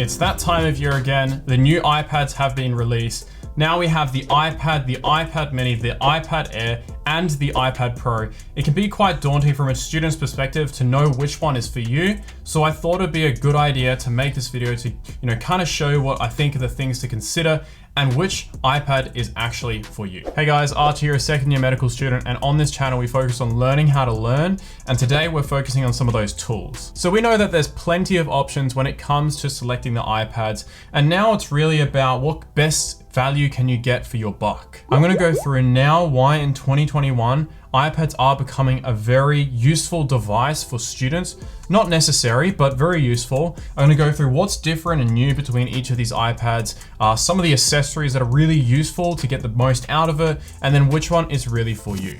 it's that time of year again. The new iPads have been released. Now we have the iPad mini, the iPad Air, and the iPad Pro. It can be quite daunting from a student's perspective to know which one is for you. So I thought it'd be a good idea to make this video to, kind of show what I think are the things to consider and which iPad is actually for you. Hey guys, Archie here, a second year medical student, and on this channel we focus on learning how to learn, and today we're focusing on some of those tools. So we know that there's plenty of options when it comes to selecting the iPads, and now it's really about what best value can you get for your buck. I'm gonna go through now why in 2021, iPads are becoming a very useful device for students. Not necessary, but very useful. I'm gonna go through what's different and new between each of these iPads, some of the accessories that are really useful to get the most out of it, and then which one is really for you.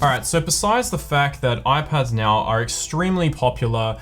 All right, so besides the fact that iPads now are extremely popular,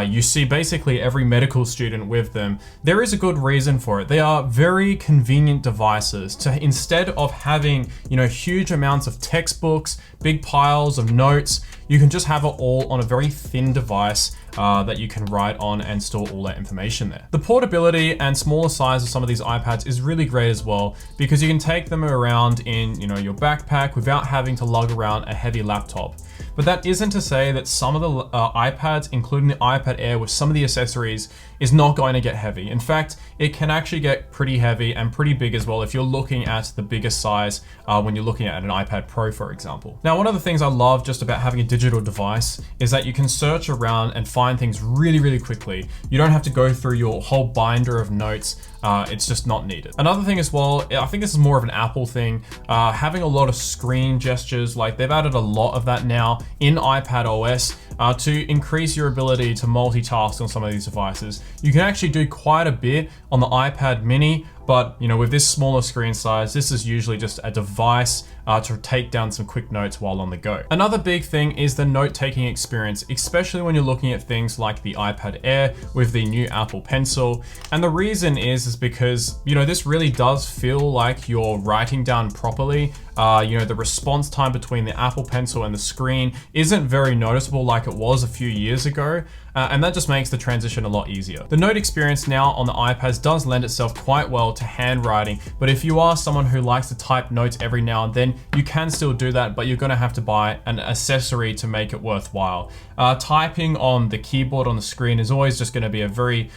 you see basically every medical student with them, there is a good reason for it. They are very convenient devices to, instead of having, huge amounts of textbooks, big piles of notes, you can just have it all on a very thin device that you can write on and store all that information there. The portability and smaller size of some of these iPads is really great as well, because you can take them around in your backpack without having to lug around a heavy laptop. But that isn't to say that some of the iPads, including the iPad Air with some of the accessories, is not going to get heavy. In fact, it can actually get pretty heavy and pretty big as well if you're looking at the biggest size when you're looking at an iPad Pro, for example. Now, one of the things I love just about having a digital device is that you can search around and find things really, really quickly. You don't have to go through your whole binder of notes. It's just not needed. Another thing as well, I think this is more of an Apple thing, having a lot of screen gestures, like they've added a lot of that now in iPad OS to increase your ability to multitask on some of these devices. You can actually do quite a bit on the iPad mini, but with this smaller screen size, this is usually just a device to take down some quick notes while on the go. Another big thing is the note-taking experience, especially when you're looking at things like the iPad Air with the new Apple Pencil. And the reason is because, this really does feel like you're writing down properly. The response time between the Apple Pencil and the screen isn't very noticeable like it was a few years ago. And that just makes the transition a lot easier. The note experience now on the iPads does lend itself quite well to handwriting, but if you are someone who likes to type notes every now and then, you can still do that, but you're gonna have to buy an accessory to make it worthwhile. Typing on the keyboard on the screen is always just gonna be a very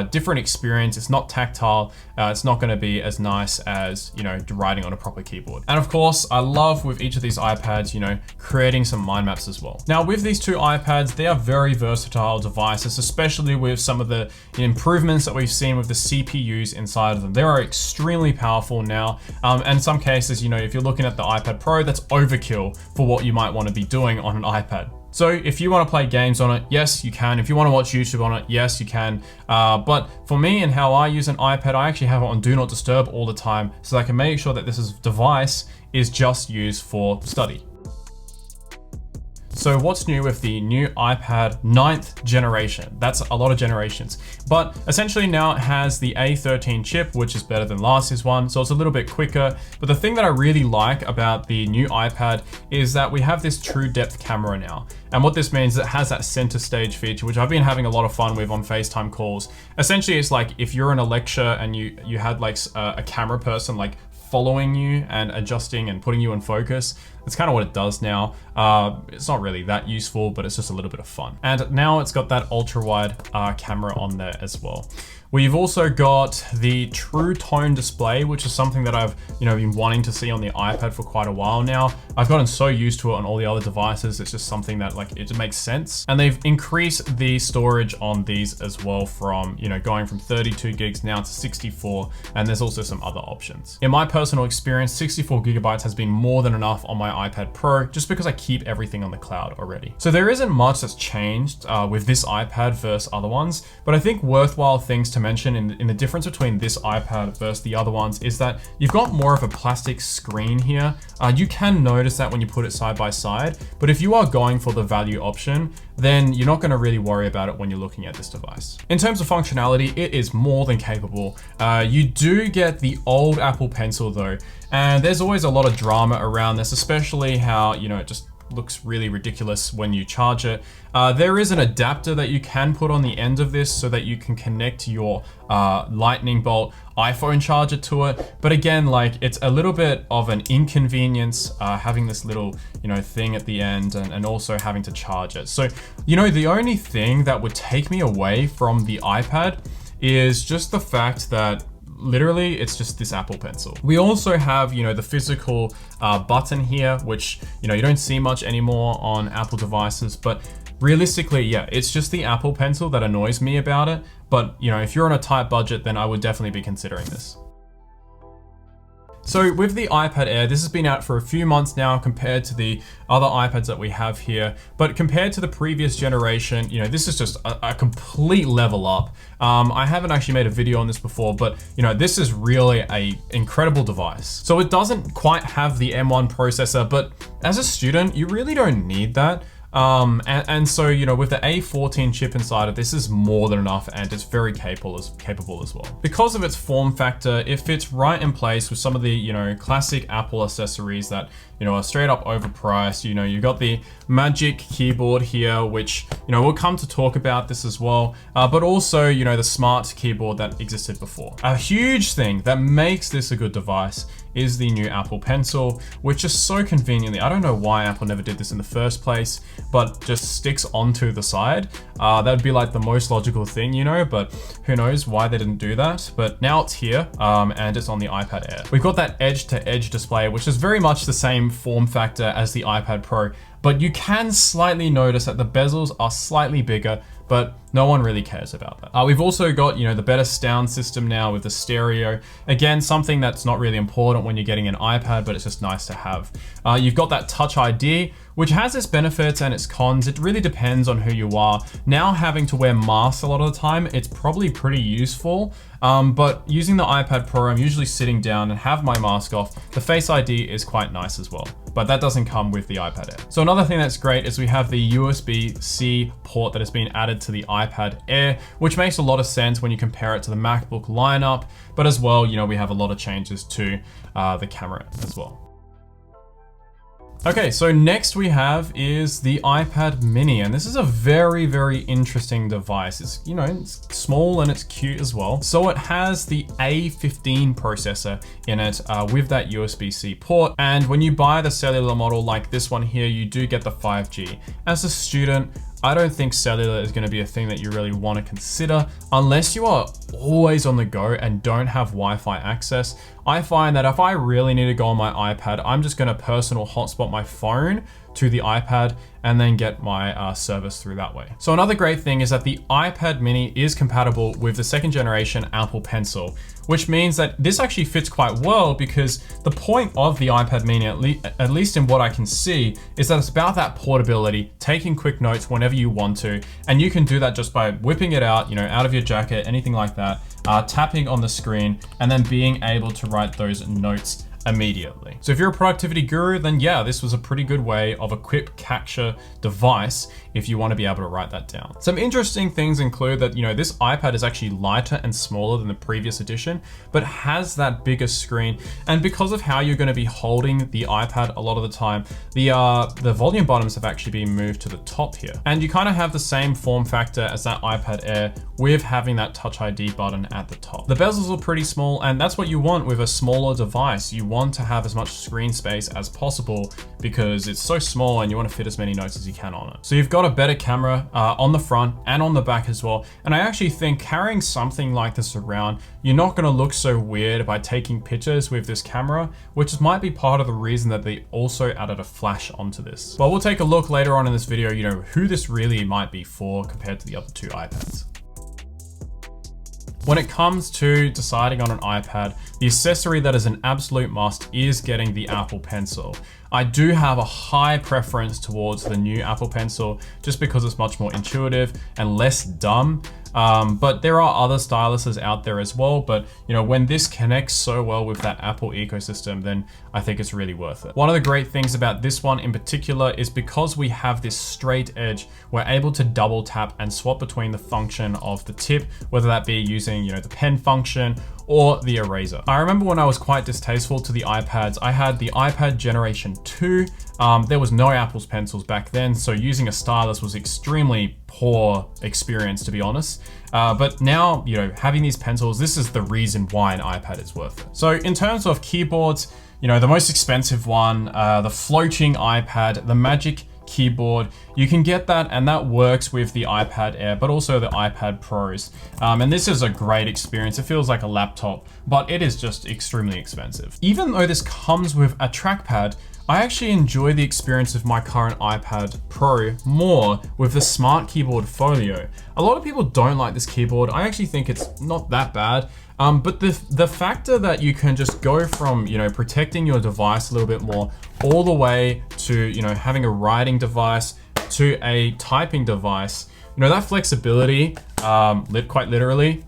different experience. It's not tactile. It's not gonna be as nice as, writing on a proper keyboard. And of course, I love with each of these iPads, creating some mind maps as well. Now with these two iPads, they are very versatile devices, especially with some of the improvements that we've seen with the CPUs inside of them. They are extremely powerful now. And in some cases, if you're looking at the iPad Pro, that's overkill for what you might want to be doing on an iPad. So if you want to play games on it, yes, you can. If you want to watch YouTube on it, yes, you can. But for me and how I use an iPad, I actually have it on Do Not Disturb all the time, so I can make sure that this device is just used for study. So what's new with the new iPad 9th generation? That's a lot of generations, but essentially now it has the A13 chip, which is better than last year's one, so it's a little bit quicker. But the thing that I really like about the new iPad is that we have this true depth camera now. And what this means is it has that center stage feature, which I've been having a lot of fun with on FaceTime calls. Essentially, it's like if you're in a lecture and you had like a camera person like following you and adjusting and putting you in focus. That's kind of what it does now. It's not really that useful, but it's just a little bit of fun. And now it's got that ultra wide camera on there as well. We've also got the true tone display, which is something that I've been wanting to see on the iPad for quite a while now. I've gotten so used to it on all the other devices. It's just something that it just makes sense. And they've increased the storage on these as well from, going from 32 gigs now to 64. And there's also some other options. In my personal experience, 64 gigabytes has been more than enough on my iPad Pro, just because I keep everything on the cloud already. So there isn't much that's changed with this iPad versus other ones, but I think worthwhile things to mention in the difference between this iPad versus the other ones is that you've got more of a plastic screen here. You can notice that when you put it side by side, but if you are going for the value option, then you're not going to really worry about it when you're looking at this device. In terms of functionality, it is more than capable. You do get the old Apple Pencil though, and there's always a lot of drama around this, especially how, it just looks really ridiculous when you charge it. There is an adapter that you can put on the end of this so that you can connect your lightning bolt iPhone charger to it. But again, like, it's a little bit of an inconvenience having this little, thing at the end and also having to charge it. So, the only thing that would take me away from the iPad is just the fact that literally it's just this Apple Pencil. We also have, the physical button here, which, you don't see much anymore on Apple devices, but realistically, yeah, it's just the Apple Pencil that annoys me about it. But, if you're on a tight budget, then I would definitely be considering this. So with the iPad Air, this has been out for a few months now compared to the other iPads that we have here. But compared to the previous generation, this is just a complete level up. I haven't actually made a video on this before, but this is really an incredible device. So it doesn't quite have the M1 processor, but as a student, you really don't need that. And so, with the A14 chip inside of this is more than enough, and it's very capable as well. Because of its form factor, it fits right in place with some of the, classic Apple accessories that, are straight up overpriced. You got the Magic keyboard here, which, we'll come to talk about this as well. But also, the smart keyboard that existed before. A huge thing that makes this a good device is the new Apple Pencil, which is so conveniently, I don't know why Apple never did this in the first place, but just sticks onto the side. That would be like the most logical thing, but who knows why they didn't do that. But now it's here, and it's on the iPad Air. We've got that edge-to-edge display, which is very much the same form factor as the iPad Pro, but you can slightly notice that the bezels are slightly bigger, but no one really cares about that. We've also got, the better sound system now with the stereo. Again, something that's not really important when you're getting an iPad, but it's just nice to have. You've got that Touch ID, which has its benefits and its cons. It really depends on who you are. Now having to wear masks a lot of the time, it's probably pretty useful. But using the iPad Pro, I'm usually sitting down and have my mask off. The Face ID is quite nice as well, but that doesn't come with the iPad Air. So another thing that's great is we have the USB-C port that has been added to the iPad Air, which makes a lot of sense when you compare it to the MacBook lineup. But as well, we have a lot of changes to the camera as well. Okay, so next we have is the iPad mini, and this is a very, very interesting device. It's, it's small and it's cute as well. So it has the A15 processor in it with that USB-C port. And when you buy the cellular model like this one here, you do get the 5G. As a student, I don't think cellular is going to be a thing that you really want to consider unless you are always on the go and don't have Wi-Fi access. I find that if I really need to go on my iPad, I'm just going to personal hotspot my phone to the iPad and then get my service through that way. So another great thing is that the iPad mini is compatible with the second generation Apple Pencil, which means that this actually fits quite well because the point of the iPad mini, at least in what I can see, is that it's about that portability, taking quick notes whenever you want to. And you can do that just by whipping it out, out of your jacket, anything like that, tapping on the screen, and then being able to write those notes immediately. So if you're a productivity guru, then yeah, this was a pretty good way of a quick capture device if you want to be able to write that down. Some interesting things include that, this iPad is actually lighter and smaller than the previous edition, but has that bigger screen. And because of how you're going to be holding the iPad a lot of the time, the volume buttons have actually been moved to the top here. And you kind of have the same form factor as that iPad Air with having that Touch ID button at the top. The bezels are pretty small, and that's what you want with a smaller device. You want to have as much screen space as possible because it's so small and you want to fit as many notes as you can on it. So you've got a better camera on the front and on the back as well. And I actually think carrying something like this around, you're not going to look so weird by taking pictures with this camera, which might be part of the reason that they also added a flash onto this. Well, we'll take a look later on in this video, who this really might be for compared to the other two iPads. When it comes to deciding on an iPad, the accessory that is an absolute must is getting the Apple Pencil. I do have a high preference towards the new Apple Pencil just because it's much more intuitive and less dumb. But there are other styluses out there as well. But when this connects so well with that Apple ecosystem, then I think it's really worth it. One of the great things about this one in particular is because we have this straight edge, we're able to double tap and swap between the function of the tip, whether that be using the pen function or the eraser. I remember when I was quite distasteful to the iPads, I had the iPad Generation 2. There was no Apple's pencils back then, so using a stylus was extremely poor experience, to be honest. But now, you know, having these pencils, this is the reason why an iPad is worth it. So in terms of keyboards, you know, the most expensive one, the floating iPad, the Magic Keyboard, you can get that, and that works with the iPad Air, but also the iPad Pros. And this is a great experience. It feels like a laptop, but it is just extremely expensive. Even though this comes with a trackpad, I actually enjoy the experience of my current iPad Pro more with the Smart Keyboard Folio. A lot of people don't like this keyboard. I actually think it's not that bad. But the factor that you can just go from, you know, protecting your device a little bit more all the way to, you know, having a writing device to a typing device, you know, that flexibility, quite literally,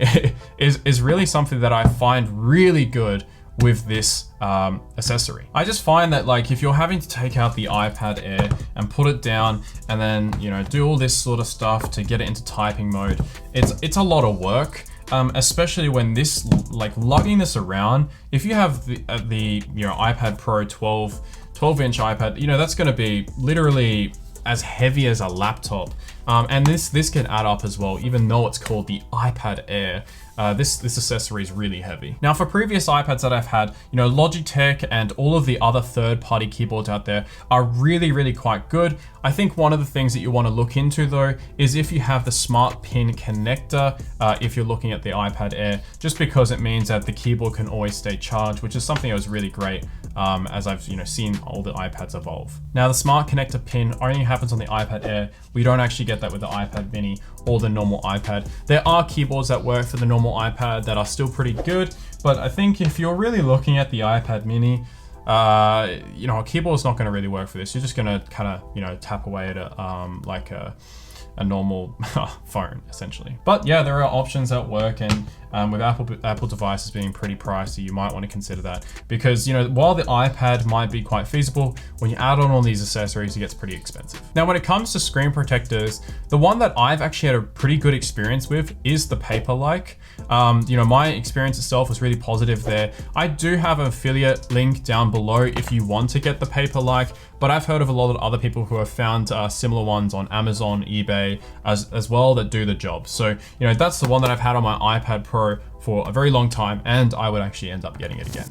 is really something that I find really good with this accessory. I just find that, like, if you're having to take out the iPad Air and put it down and then, you know, do all this sort of stuff to get it into typing mode, it's a lot of work. Especially when this, like, lugging this around, if you have the you know, iPad Pro 12-inch iPad, you know, that's gonna be literally as heavy as a laptop. And this can add up as well, even though it's called the iPad Air. This accessory is really heavy. Now, for previous iPads that I've had, you know, Logitech and all of the other third-party keyboards out there are really, really quite good. I think one of the things that you want to look into, though, is if you have the smart pin connector, if you're looking at the iPad Air, just because it means that the keyboard can always stay charged, which is something that was really great as I've, you know, seen all the iPads evolve. Now, the smart connector pin only happens on the iPad Air. We don't actually get that with the iPad Mini or the normal iPad. There are keyboards that work for the normal iPad that are still pretty good, but I think if you're really looking at the iPad Mini, you know, a keyboard's not going to really work for this. You're just going to kind of, you know, tap away at it like a normal phone, essentially. But yeah, there are options that work, and with Apple devices being pretty pricey, you might want to consider that, because, you know, while the iPad might be quite feasible, when you add on all these accessories, it gets pretty expensive. Now, when it comes to screen protectors, the one that I've actually had a pretty good experience with is the Paperlike. You know, my experience itself was really positive there. I do have an affiliate link down below if you want to get the Paperlike, but I've heard of a lot of other people who have found similar ones on Amazon, eBay as well that do the job. So, you know, that's the one that I've had on my iPad Pro for a very long time, and I would actually end up getting it again.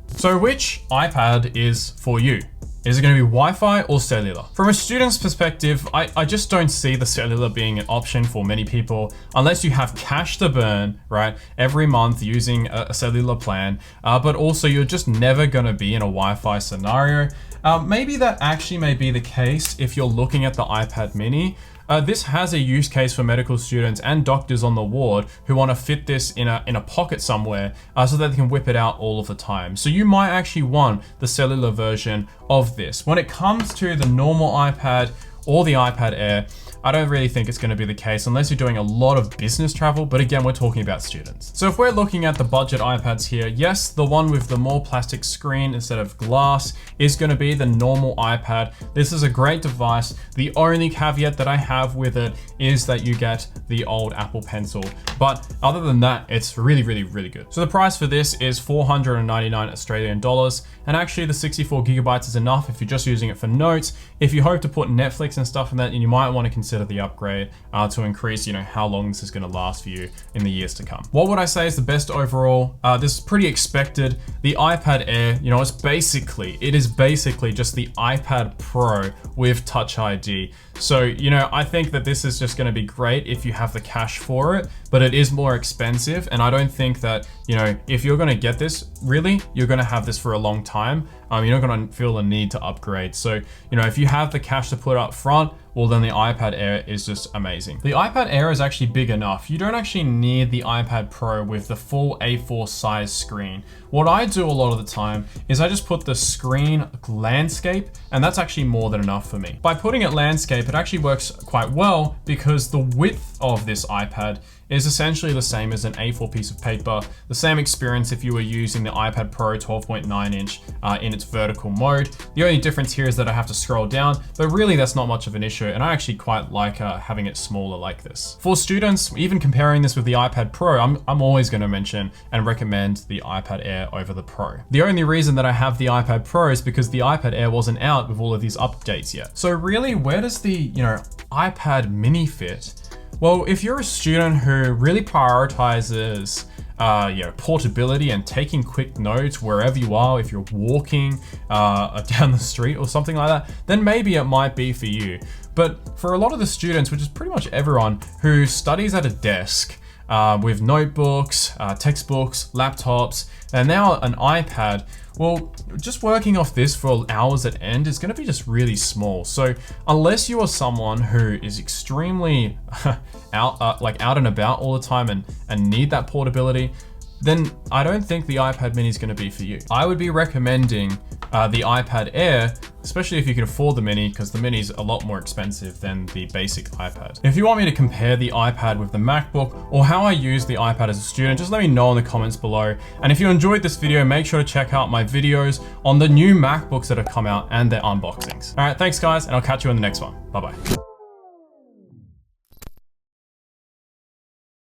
So which iPad is for you? Is it going to be Wi-Fi or cellular? From a student's perspective, I just don't see the cellular being an option for many people unless you have cash to burn, right, every month using a cellular plan, but also you're just never going to be in a Wi-Fi scenario. Maybe that actually may be the case if you're looking at the iPad Mini. This has a use case for medical students and doctors on the ward who want to fit this in a pocket somewhere so that they can whip it out all of the time. So you might actually want the cellular version of this. When it comes to the normal iPad or the iPad Air, I don't really think it's going to be the case unless you're doing a lot of business travel, but again, we're talking about students. So if we're looking at the budget iPads here, yes, the one with the more plastic screen instead of glass is going to be the normal iPad. This is a great device. The only caveat that I have with it is that you get the old Apple Pencil, but other than that, it's really, really, really good. So the price for this is 499 Australian dollars, and actually the 64 gigabytes is enough if you're just using it for notes. If you hope to put Netflix and stuff in that, and you might want to consider the upgrade to increase, you know, how long this is going to last for you in the years to come. What would I say is the best overall? This is pretty expected. The iPad Air, you know, it is basically just the iPad Pro with Touch ID. So, you know, I think that this is just going to be great if you have the cash for it, but it is more expensive. And I don't think that, you know, if you're going to get this, really, you're going to have this for a long time. You're not going to feel the need to upgrade. So, you know, if you have the cash to put up front, well, then the iPad Air is just amazing. The iPad Air is actually big enough. You don't actually need the iPad Pro with the full A4 size screen. What I do a lot of the time is I just put the screen landscape, and that's actually more than enough for me. By putting it landscape, it actually works quite well because the width of this iPad is essentially the same as an A4 piece of paper, the same experience if you were using the iPad Pro 12.9 inch in its vertical mode. The only difference here is that I have to scroll down, but really that's not much of an issue, and I actually quite like having it smaller like this. For students, even comparing this with the iPad Pro, I'm always going to mention and recommend the iPad Air over the Pro. The only reason that I have the iPad Pro is because the iPad Air wasn't out with all of these updates yet. So really, where does the iPad mini fit? Well, if you're a student who really prioritizes portability and taking quick notes wherever you are, if you're walking down the street or something like that, then maybe it might be for you. But for a lot of the students, which is pretty much everyone who studies at a desk with notebooks, textbooks, laptops, and now an iPad, well, just working off this for hours at end is going to be just really small. So unless you are someone who is extremely out and about all the time and need that portability, then I don't think the iPad mini is going to be for you. I would be recommending the iPad Air, especially if you can afford the mini, because the mini is a lot more expensive than the basic iPad. If you want me to compare the iPad with the MacBook or how I use the iPad as a student, just let me know in the comments below. And if you enjoyed this video, make sure to check out my videos on the new MacBooks that have come out and their unboxings. All right, thanks guys, and I'll catch you in the next one. Bye-bye.